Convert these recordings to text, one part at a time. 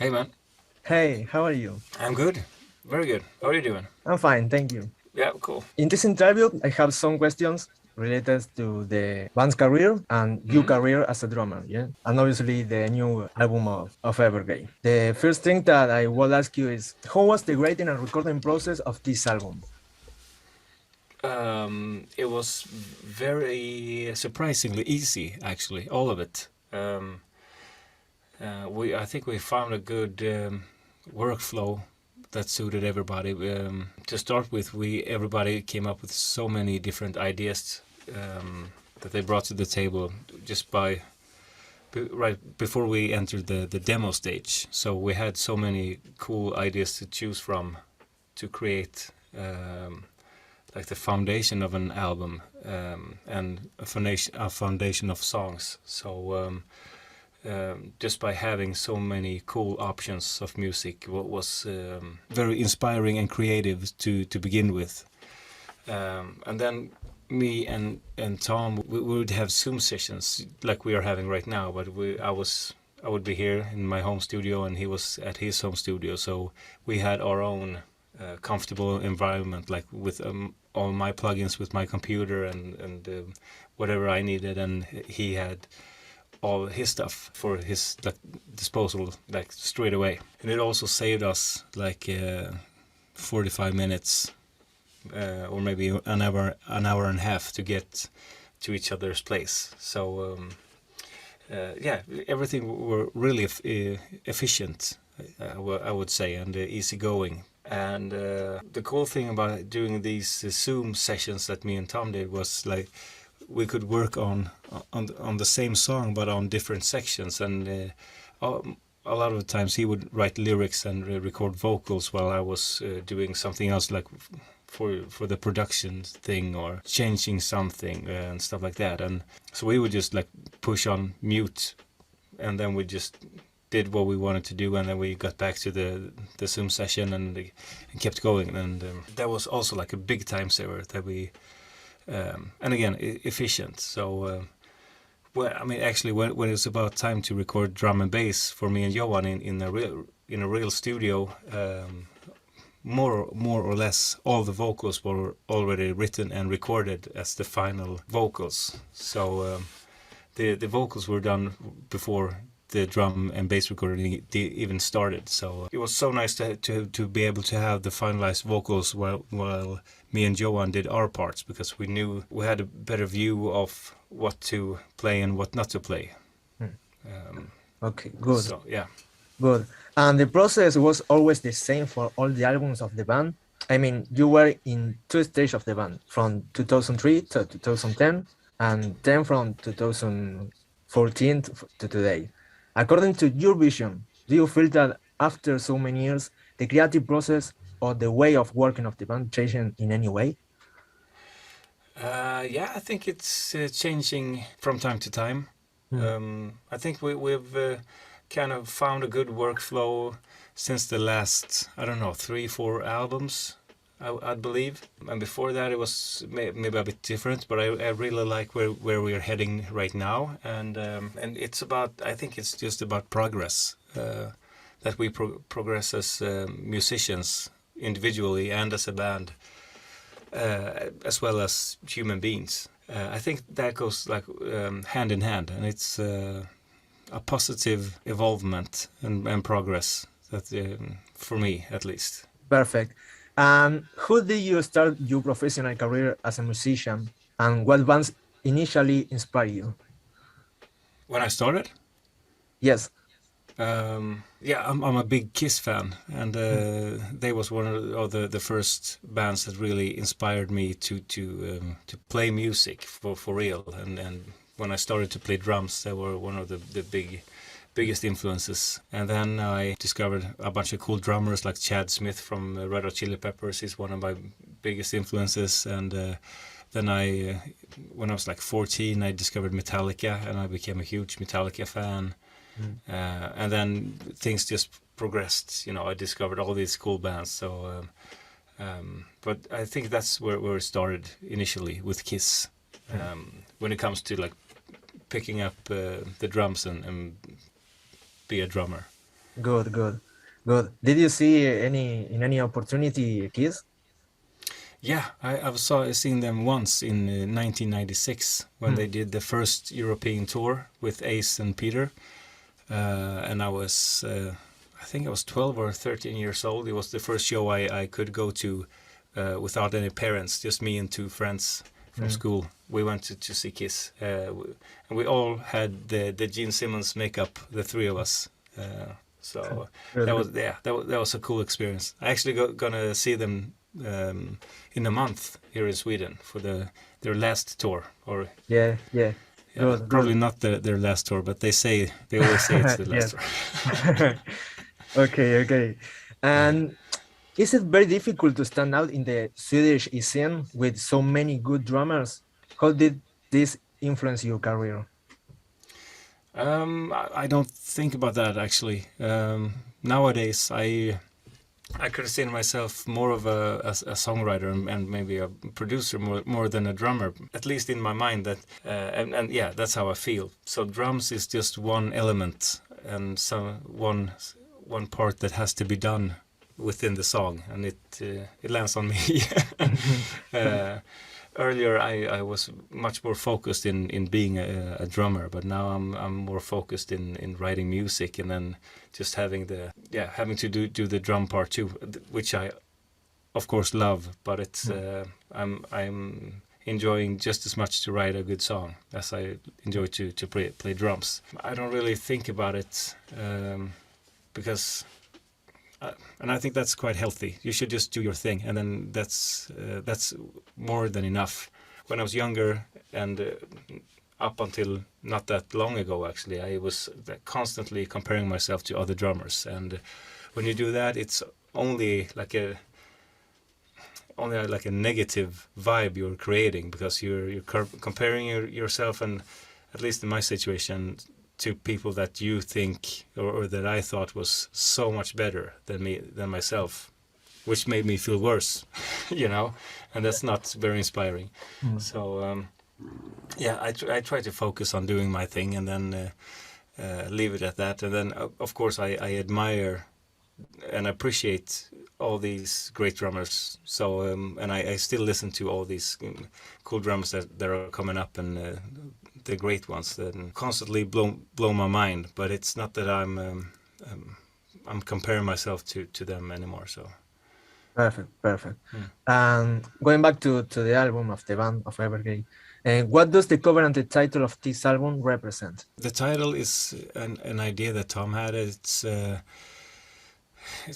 Hey man, Hey, how are you? I'm good. Very good. How are you doing? I'm fine, thank you. Yeah, cool. In this interview, I have some questions related to the band's career and your career as a drummer, yeah? And obviously the new album of Evergrey. The first thing that I will ask you is, how was the writing and recording process of this album? It was very surprisingly easy, actually, all of it. I think we found a good workflow that suited everybody. To start with, everybody came up with so many different ideas that they brought to the table just right before we entered the demo stage. So we had so many cool ideas to choose from to create like the foundation of an album and a foundation of songs. So just by having so many cool options of music was very inspiring and creative to begin with. And then me and Tom, we would have Zoom sessions like we are having right now, but I would be here in my home studio and he was at his home studio, so we had our own comfortable environment, like with all my plugins with my computer and whatever I needed, and he had all his stuff for his disposal like straight away. And it also saved us like 45 minutes or maybe an hour and a half to get to each other's place. So yeah, everything were really efficient, I would say, and easygoing. And the cool thing about doing these Zoom sessions that me and Tom did was like we could work on the same song but on different sections, and a lot of the times he would write lyrics and record vocals while I was doing something else, like for the production thing or changing something and stuff like that. And so we would just like push on mute, and then we just did what we wanted to do, and then we got back to the Zoom session and kept going. And that was also like a big time saver that we and again efficient. So well, I mean, actually when it's about time to record drum and bass for me and Johan in a real studio, more or less all the vocals were already written and recorded as the final vocals. So the vocals were done before the drum and bass recording even started. So it was so nice to be able to have the finalized vocals while me and Johan did our parts, because we knew we had a better view of what to play and what not to play. Okay, good. So yeah. Good. And the process was always the same for all the albums of the band? I mean, you were in two stages of the band, from 2003 to 2010, and then from 2014 to today. According to your vision, do you feel that after so many years, the creative process or the way of working of the band changed in any way? Yeah, I think it's changing from time to time. I think we've kind of found a good workflow since the last, I don't know, 3-4 albums, I believe. And before that it was maybe a bit different, but I really like where we are heading right now. And it's about, I think it's just about progress, that we progress as musicians individually and as a band, as well as human beings. I think that goes like hand in hand, and it's a positive evolvement and progress, that for me at least. Perfect. And who did you start your professional career as a musician, and what bands initially inspired you? When I started, Yes. yeah, I'm a big Kiss fan, and they was one of the first bands that really inspired me to play music for real. And when I started to play drums, they were one of the biggest influences. And then I discovered a bunch of cool drummers like Chad Smith from Red Hot Chili Peppers. He's one of my biggest influences. And then when I was like 14, I discovered Metallica, and I became a huge Metallica fan. And then things just progressed. You know, I discovered all these cool bands. So, but I think that's where it started initially with Kiss. When it comes to like picking up the drums and be a drummer. Good, good, good. Did you see any opportunity Kiss? Yeah, I've seen them once in 1996 when Hmm. they did the first European tour with Ace and Peter, and I think I was 12 or 13 years old. It was the first show I could go to without any parents, just me and two friends from Hmm. school. We went to see Kiss, and we all had the Gene Simmons makeup, the three of us. So Good, that good. was that was a cool experience. I actually gonna see them in a month here in Sweden for their last tour, or Yeah, yeah. yeah, Good, probably good. not their last tour, but they always say it's the last Yes. tour. Okay, okay. And is it very difficult to stand out in the Swedish scene with so many good drummers? How did this influence your career? I don't think about that actually. Nowadays, I consider myself more of a songwriter and maybe a producer more than a drummer, at least in my mind. That and yeah, that's how I feel. So drums is just one element and one part that has to be done within the song, and it lands on me. uh, Earlier, I was much more focused in being a drummer, but now I'm more focused in writing music, and then just having to do the drum part too, which I of course love, but I'm enjoying just as much to write a good song as I enjoy to play drums. I don't really think about it because and I think that's quite healthy. You should just do your thing, and then that's more than enough. When I was younger and up until not that long ago, actually, I was constantly comparing myself to other drummers, and when you do that, it's only like a negative vibe you're creating, because you're comparing yourself, and at least in my situation, to people that you think or that I thought was so much better than myself, which made me feel worse, and that's not very inspiring. Mm. So yeah, I try to focus on doing my thing, and then leave it at that. And then of course I admire and appreciate all these great drummers. So and I still listen to all these cool drummers that are coming up, and the great ones that constantly blow my mind. But it's not that I'm comparing myself to them anymore. So Perfect, perfect. And going back to the album of the band of Evergrey, what does the cover and the title of this album represent? the title is an idea that Tom had. It's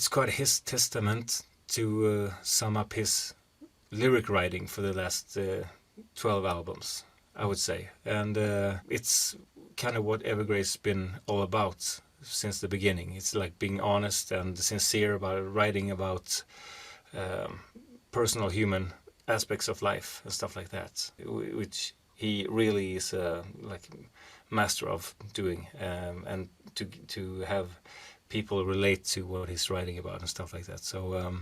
quite his testament to sum up his lyric writing for the last 12 albums, I would say. And it's kind of what Evergrey's been all about since the beginning. It's like being honest and sincere about writing about personal human aspects of life and stuff like that, which he really is like master of doing, and to have people relate to what he's writing about and stuff like that. So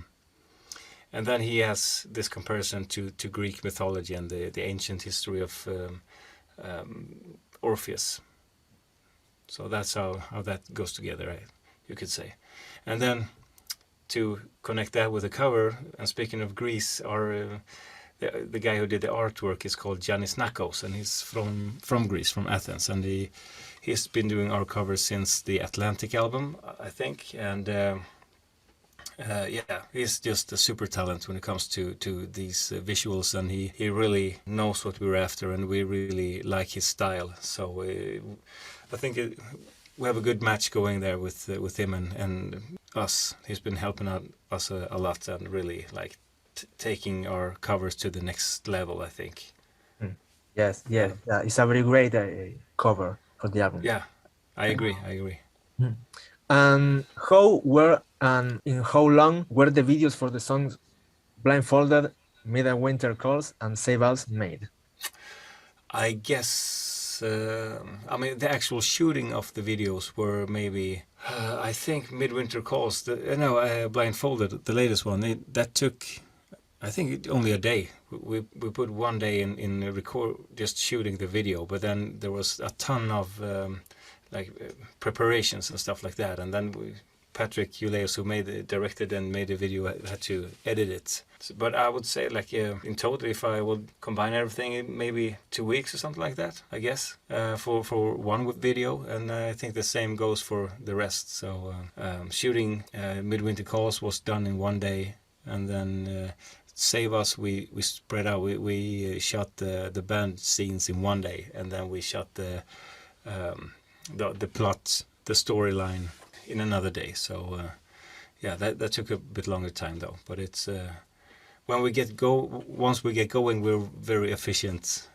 and then he has this comparison to Greek mythology and the ancient history of Orpheus. So that's how that goes together, right? You could say. And then to connect that with the cover, and speaking of Greece, the guy who did the artwork is called Giannis Nakos, and he's from Greece, from Athens, and he's been doing our covers since the Atlantic album, I think, and yeah, he's just a super talent when it comes to these visuals, and he really knows what we're after, and we really like his style. So I think we have a good match going there with him and us. He's been helping out us a lot, and really like taking our covers to the next level, I think. Mm. Yes, yes, it's a very great cover for the album. Yeah, I agree. Mm. And in how long were the videos for the songs Blindfolded, Midwinter Calls, and Save Us made? I guess, I mean, the actual shooting of the videos were maybe, I think Midwinter Calls, Blindfolded, the latest one, that took, I think, only a day. We put one day in record, just shooting the video, but then there was a ton of preparations and stuff like that, and then Patrick Uleus, who directed and made the video, had to edit it. But I would say, like, in total, if I would combine everything, maybe 2 weeks or something like that, I guess, for one video. And I think the same goes for the rest. So shooting Midwinter Calls was done in 1 day, and then Save Us, we spread out. We shot the band scenes in 1 day, and then we shot the plot, the storyline, in another day. So yeah, that took a bit longer time though. But it's once we get going, we're very efficient.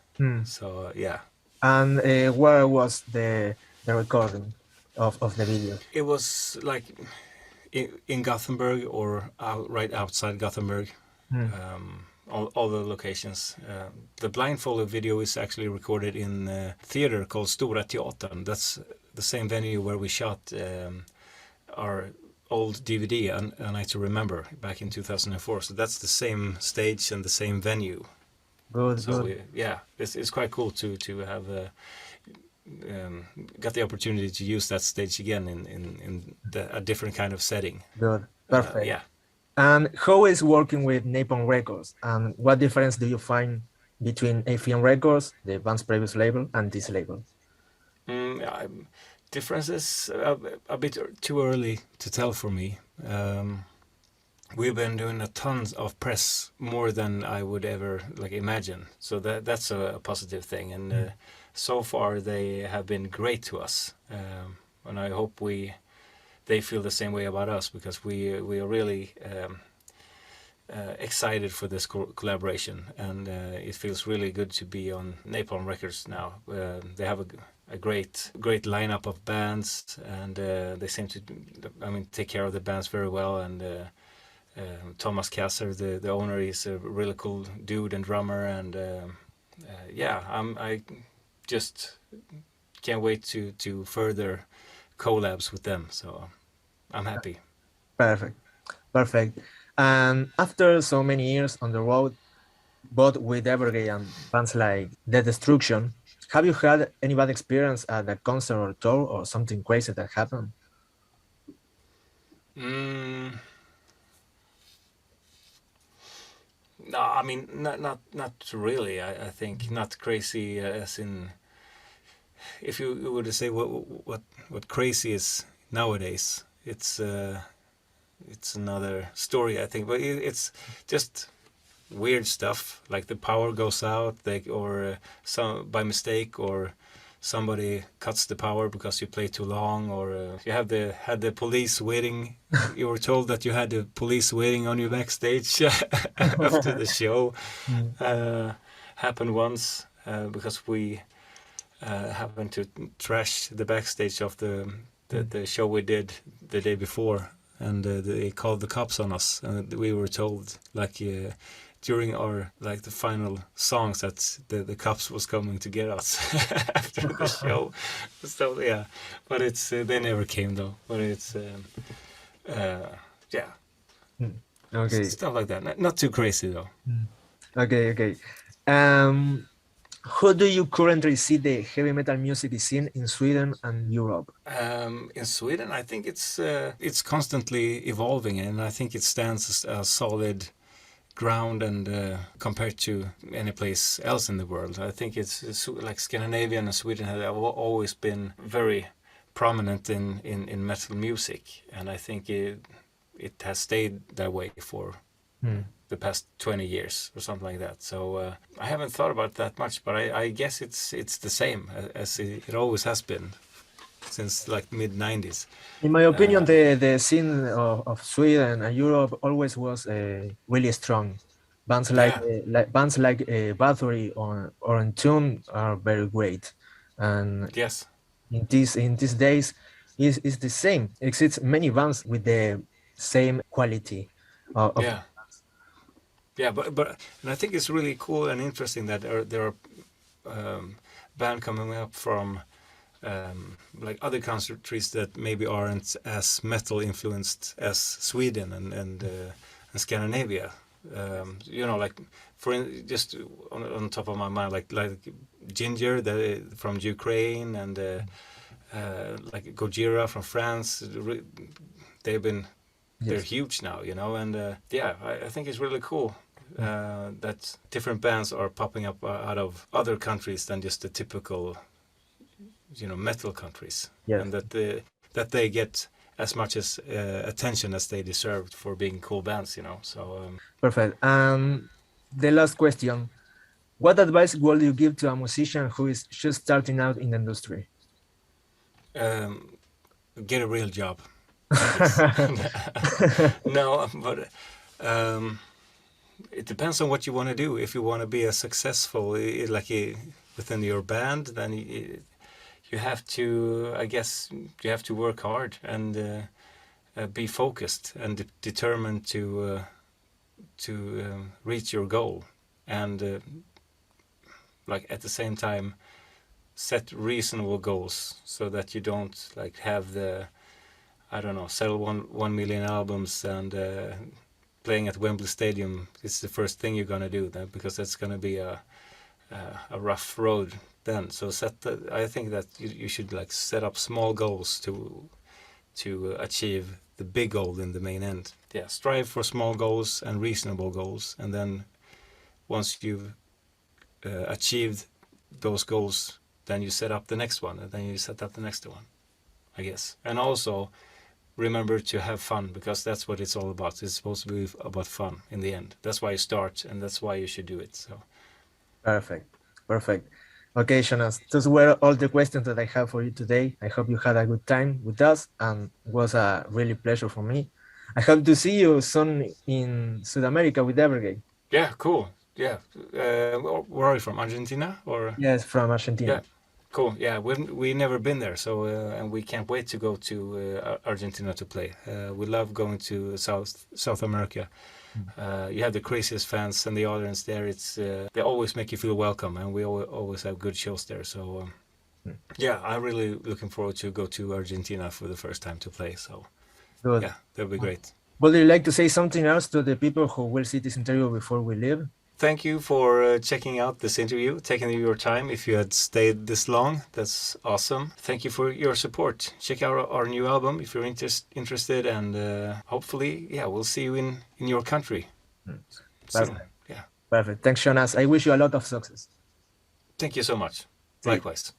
So yeah. And where was the recording of the video? It was like in Gothenburg or right outside Gothenburg. All the locations. The blindfolded video is actually recorded in a theater called Stora Teatern. That's the same venue where we shot our old DVD, A Night to Remember, back in 2004. So that's the same stage and the same venue. Good. It's quite cool to have got the opportunity to use that stage again in a different kind of setting. Good, perfect. Yeah. And how is working with Napalm Records? And what difference do you find between AFM Records, the band's previous label, and this label? Differences a bit too early to tell for me. We've been doing a tons of press, more than I would ever imagine. So that's a positive thing. And so far they have been great to us. And I hope they feel the same way about us, because we are really excited for this collaboration, and it feels really good to be on Napalm Records now. They have a great lineup of bands, and they seem to, take care of the bands very well. And Thomas Kasser, the owner, is a really cool dude and drummer, and I just can't wait to further collabs with them. So I'm happy. Perfect. And after so many years on the road, both with Evergrey and bands like The Destruction, have you had any bad experience at a concert or tour, or something crazy that happened? No, I mean, not really. I think not crazy as in, if you were to say what crazy is nowadays, it's another story, I think. But it's just weird stuff, like the power goes out, or some by mistake, or somebody cuts the power because you play too long, or you had the police waiting. You were told that you had the police waiting on you backstage after the show. Happened once because we happened to trash the backstage of the show we did the day before, and they called the cops on us, and we were told during our the final songs that the cops was coming to get us after the show. So yeah, but it's they never came though. But it's yeah, okay, stuff like that. Not too crazy though. Okay. How do you currently see the heavy metal music scene in Sweden and Europe? In Sweden, I think it's constantly evolving, and I think it stands as a solid ground, and compared to any place else in the world. I think it's like Scandinavia and Sweden have always been very prominent in metal music, and I think it has stayed that way for the past 20 years or something like that. So I haven't thought about that much, but I guess it's the same as it always has been since mid-90s. In my opinion, the scene of Sweden and Europe always was really strong. Bands like Bathory or Entomb are very great, and yes, in these days is the same. Exists many bands with the same quality of yeah, but and I think it's really cool and interesting that there are bands coming up from other countries that maybe aren't as metal influenced as Sweden and Scandinavia. Just on top of my mind, like Ginger from Ukraine, and like Gojira from France. They're Yes. huge now, you know, and I think it's really cool that different bands are popping up out of other countries than just the typical, you know, metal countries, Yes. and that they get as much as attention as they deserved for being cool bands, you know. So Perfect. The last question: what advice would you give to a musician who is just starting out in the industry? get a real job. No, but it depends on what you want to do. If you want to be a successful, within your band, then you have to, I guess, you have to work hard and be focused and determined to reach your goal, and like at the same time set reasonable goals so that you don't like have the, I don't know, sell 1 million albums and playing at Wembley Stadium is the first thing you're gonna do then, because that's gonna be a rough road then. So I think that you should like set up small goals to achieve the big goal in the main end. Yeah, strive for small goals and reasonable goals, and then once you've achieved those goals, then you set up the next one, and then you set up the next one, I guess. And also remember to have fun, because that's what it's all about. It's supposed to be about fun in the end. That's why you start, and that's why you should do it. So Perfect. Okay, Jonas, those were all the questions that I have for you today. I hope you had a good time with us, and it was a really pleasure for me. I hope to see you soon in South America with Evergrey. yeah, cool. Yeah, where are you from? Argentina or? Yes, from Argentina. Yeah, cool. Yeah, we never been there, so and we can't wait to go to Argentina to play. We love going to South America. You have the craziest fans and the audience there. It's they always make you feel welcome, and we always have good shows there. So yeah, I'm really looking forward to go to Argentina for the first time to play. So Good. yeah, that'll be great. Would you like to say something else to the people who will see this interview before we leave? Thank you for checking out this interview, taking your time. If you had stayed this long, that's awesome. Thank you for your support. Check out our new album if you're interested, and hopefully, yeah, we'll see you in your country soon. Yeah. Perfect. Thanks, Jonas. I wish you a lot of success. Thank you so much. See you. Likewise.